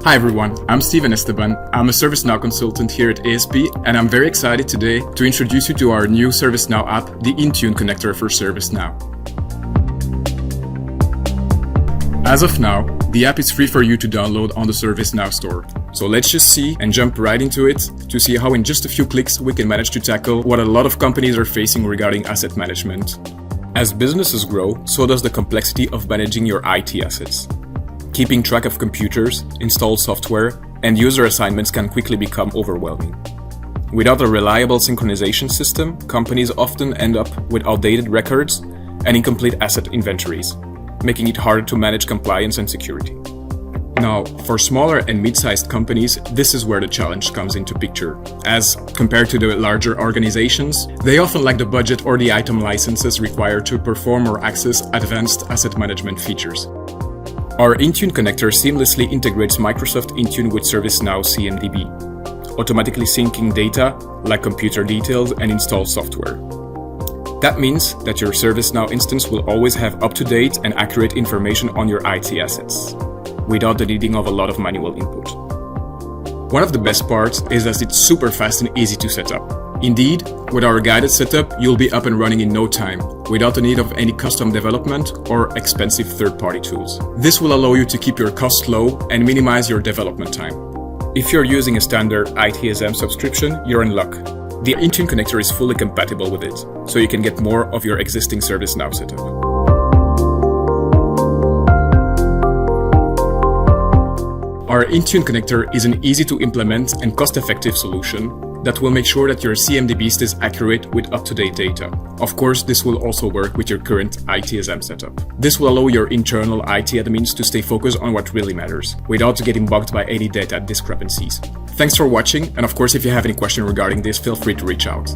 Hi everyone, I'm Steven Esteban. I'm a ServiceNow consultant here at ASP, and I'm very excited today to introduce you to our new ServiceNow app, the Intune connector for ServiceNow. As of now, the app is free for you to download on the ServiceNow store. So let's just see and jump right into it to see how in just a few clicks we can manage to tackle what a lot of companies are facing regarding asset management. As businesses grow, so does the complexity of managing your IT assets. Keeping track of computers, installed software, and user assignments can quickly become overwhelming. Without a reliable synchronization system, companies often end up with outdated records and incomplete asset inventories, making it harder to manage compliance and security. Now, for smaller and mid-sized companies, this is where the challenge comes into picture, as compared to the larger organizations, they often lack the budget or the item licenses required to perform or access advanced asset management features. Our Intune connector seamlessly integrates Microsoft Intune with ServiceNow CMDB, automatically syncing data like computer details and installed software. That means that your ServiceNow instance will always have up-to-date and accurate information on your IT assets, without the needing of a lot of manual input. One of the best parts is that it's super fast and easy to set up. Indeed, with our guided setup, you'll be up and running in no time, without the need of any custom development or expensive third-party tools. This will allow you to keep your costs low and minimize your development time. If you're using a standard ITSM subscription, you're in luck. The Intune connector is fully compatible with it, so you can get more of your existing ServiceNow setup. Our Intune connector is an easy-to-implement and cost-effective solution that will make sure that your CMDB stays accurate with up-to-date data. Of course, this will also work with your current ITSM setup. This will allow your internal IT admins to stay focused on what really matters, without getting bugged by any data discrepancies. Thanks for watching, and of course, if you have any question regarding this, feel free to reach out.